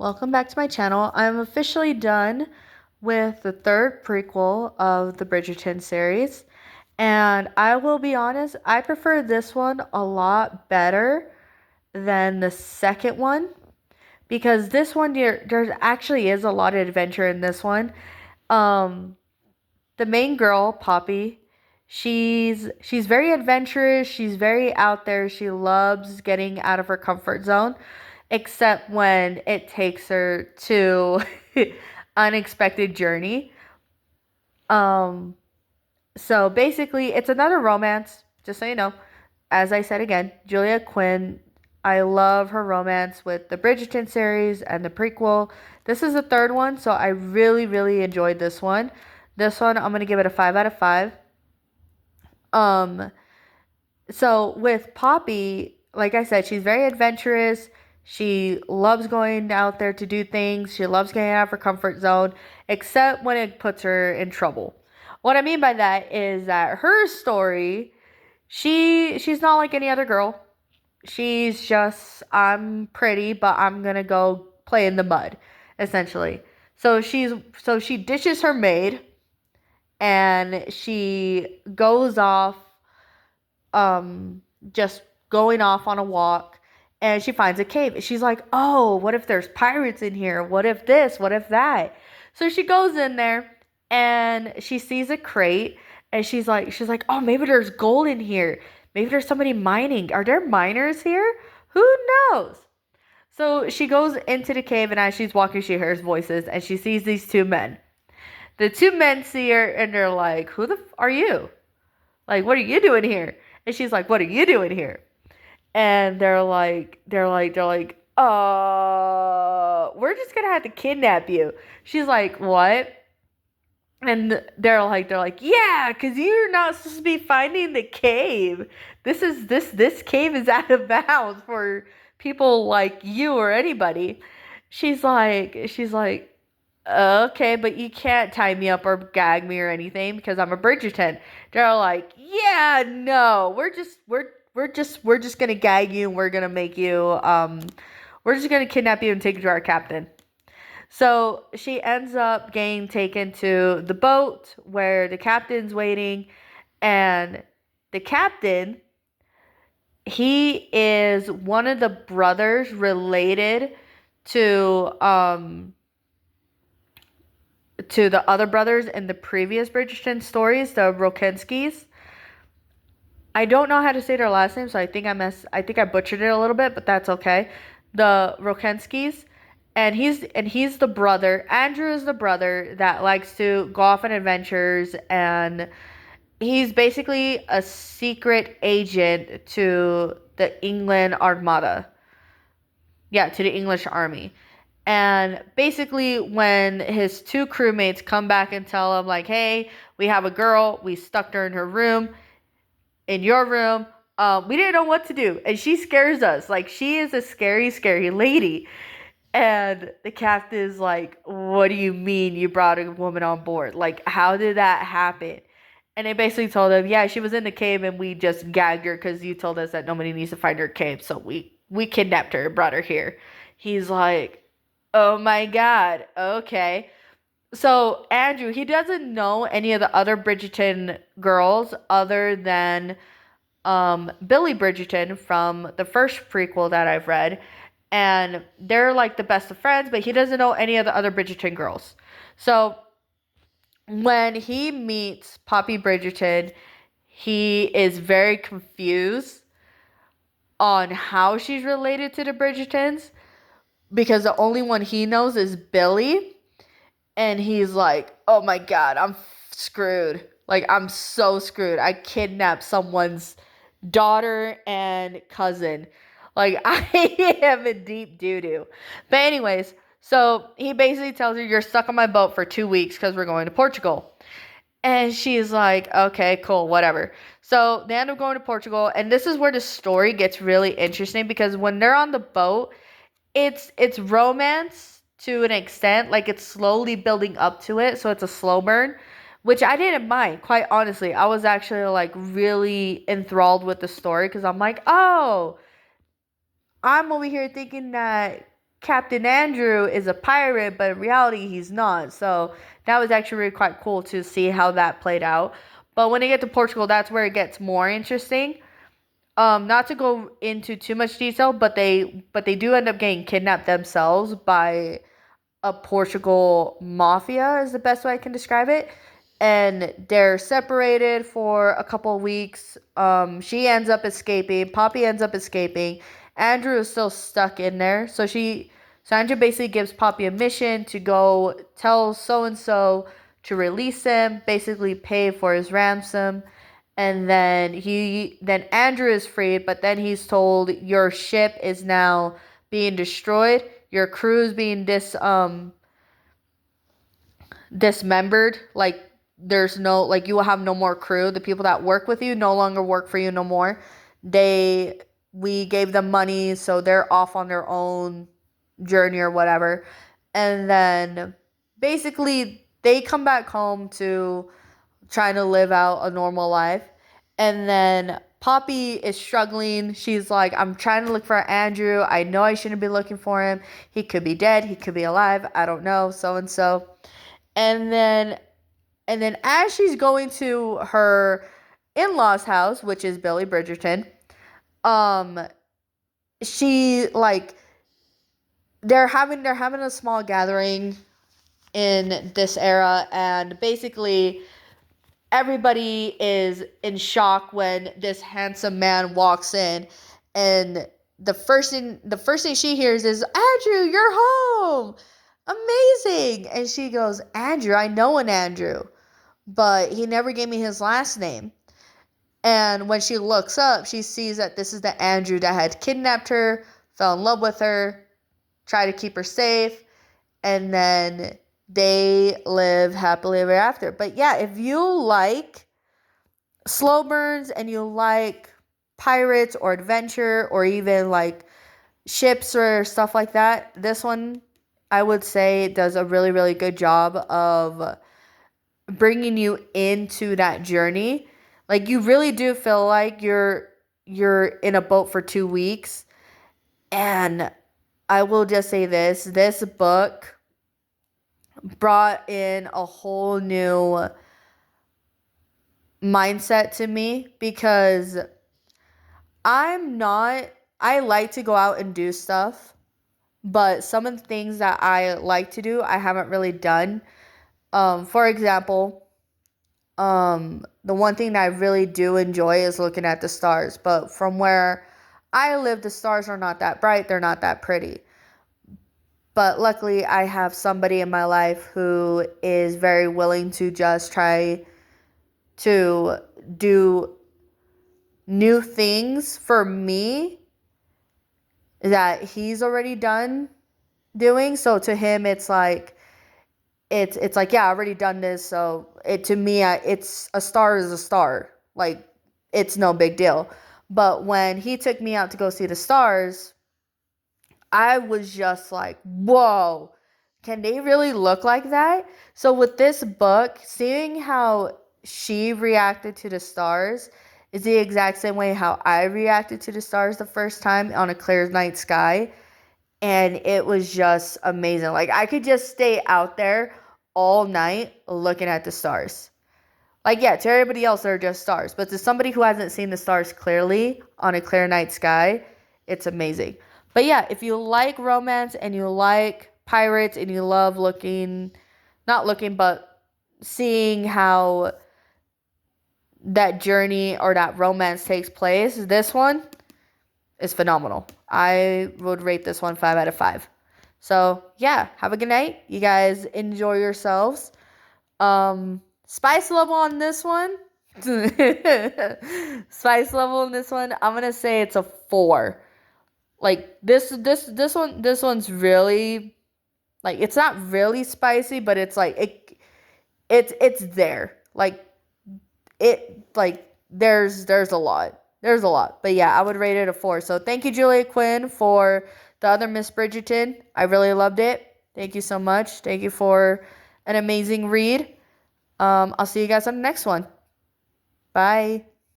Welcome back to my channel. I'm officially done with the third prequel of the Bridgerton series. And I will be honest, I prefer this one a lot better than the second one. Because this one, there actually is a lot of adventure in this one. Um, the main girl, Poppy, she's very adventurous. She's very out there. She loves getting out of her comfort zone, except when it takes her to unexpected journey. Um, so basically, it's another romance. Just so you know, as I said again, Julia Quinn. I love her romance with the Bridgerton series and the prequel. This is the third one, so I really, really enjoyed this one. This one, I'm gonna give it a 5 out of 5. Um, so with Poppy, like I said, she's very adventurous. She loves going out there to do things. She loves getting out of her comfort zone, except when it puts her in trouble. What I mean by that is that her story, she's not like any other girl. She's just, I'm pretty, but I'm gonna go play in the mud, essentially. So she ditches her maid and she goes off, um just going off on a walk, and she finds a cave. She's like, oh, what if there's pirates in here? What if this? What if that? So she goes in there and she sees a crate, and she's like, oh, maybe there's gold in here. Maybe there's somebody mining. Are there miners here? Who knows? So she goes into the cave, and as she's walking, she hears voices, and she sees these two men. The two men see her, and they're like, who the are you? Like, what are you doing here? And she's like, what are you doing here? And we're just gonna have to kidnap you. She's like, what? And they're like, yeah, because you're not supposed to be finding the cave. This cave is out of bounds for people like you or anybody. She's like, okay, but you can't tie me up or gag me or anything because I'm a Bridgerton. They're like, yeah, no, we're just gonna gag you, and we're just gonna kidnap you and take you to our captain. So she ends up getting taken to the boat where the captain's waiting, and the captain, he is one of the brothers related to the other brothers in the previous Bridgerton stories, the Rokenskis. I don't know how to say their last name, so I think I butchered it a little bit, but that's okay. The Rokenskis, and he's the brother. Andrew is the brother that likes to go off on adventures, and he's basically a secret agent to the England Armada. Yeah, to the English army. And basically, when his two crewmates come back and tell him, like, hey, we have a girl, we stuck her in her room, in your room, we didn't know what to do. And she scares us. Like, she is a scary, scary lady. And the captain is like, what do you mean you brought a woman on board? Like, how did that happen? And they basically told him, yeah, she was in the cave and we just gagged her because you told us that nobody needs to find her cave. So we kidnapped her and brought her here. He's like, oh my God, okay. So Andrew, he doesn't know any of the other Bridgerton girls other than Billy Bridgerton from the first prequel that I've read. And they're like the best of friends, but he doesn't know any of the other Bridgerton girls. So when he meets Poppy Bridgerton, he is very confused on how she's related to the Bridgertons because the only one he knows is Billy. And he's like, oh my God, I'm screwed. Like, I'm so screwed. I kidnapped someone's daughter and cousin. Like, I am in deep doo doo. But, anyways, so he basically tells her, you're stuck on my boat for 2 weeks because we're going to Portugal. And she's like, okay, cool, whatever. So they end up going to Portugal. And this is where the story gets really interesting because when they're on the boat, it's romance to an extent. Like, it's slowly building up to it. So it's a slow burn, which I didn't mind, quite honestly. I was actually like really enthralled with the story because I'm like, oh, I'm over here thinking that Captain Andrew is a pirate, but in reality he's not. So that was actually really quite cool to see how that played out. But when they get to Portugal, that's where it gets more interesting. Not to go into too much detail, but they do end up getting kidnapped themselves by a Portugal mafia is the best way I can describe it. And they're separated for a couple of weeks. She ends up escaping. Poppy ends up escaping. Andrew is still stuck in there. So Andrew basically gives Poppy a mission to go tell so and so to release him, basically pay for his ransom. And then Andrew is freed, but then he's told your ship is now being destroyed. Your crew is being dismembered. Like there's no, like, you will have no more crew. The people that work with you no longer work for you no more. We gave them money, so they're off on their own journey or whatever. And then basically they come back home to trying to live out a normal life. And then Poppy is struggling. She's like, I'm trying to look for Andrew. I know I shouldn't be looking for him. He could be dead. He could be alive. I don't know. So and so. And then as she's going to her in-laws' house, which is Billy Bridgerton, she like they're having a small gathering in this era, and basically everybody is in shock when this handsome man walks in, and the first thing she hears is, Andrew, you're home, amazing. And she goes, Andrew, I know an Andrew, but he never gave me his last name. And when she looks up, she sees that this is the Andrew that had kidnapped her, fell in love with her, tried to keep her safe, and then they live happily ever after. But yeah, if you like slow burns and you like pirates or adventure or even like ships or stuff like that, this one I would say does a really, really good job of bringing you into that journey. Like, you really do feel like you're in a boat for 2 weeks. And I will just say this book brought in a whole new mindset to me, because I like to go out and do stuff, but some of the things that I like to do, I haven't really done. For example, the one thing that I really do enjoy is looking at the stars, but from where I live, the stars are not that bright, they're not that pretty. But luckily, I have somebody in my life who is very willing to just try to do new things for me that he's already done doing. So to him, it's like, yeah, I already done this. So to me, it's a star is a star. Like, it's no big deal. But when he took me out to go see the stars, I was just like, whoa, can they really look like that? So with this book, seeing how she reacted to the stars is the exact same way how I reacted to the stars the first time on a clear night sky. And it was just amazing. Like, I could just stay out there all night looking at the stars. Like, yeah, to everybody else, they're just stars. But to somebody who hasn't seen the stars clearly on a clear night sky, it's amazing. But yeah, if you like romance and you like pirates and you love but seeing how that journey or that romance takes place, this one is phenomenal. I would rate this one 5 out of 5. So yeah, have a good night. You guys enjoy yourselves. Spice level on this one. Spice level on this one, I'm gonna say it's a 4. Like, this one's really, like, it's not really spicy, but it's like it's there. Like, there's a lot. There's a lot. But yeah, I would rate it a 4. So thank you, Julia Quinn, for the other Miss Bridgerton. I really loved it. Thank you so much. Thank you for an amazing read. I'll see you guys on the next one. Bye.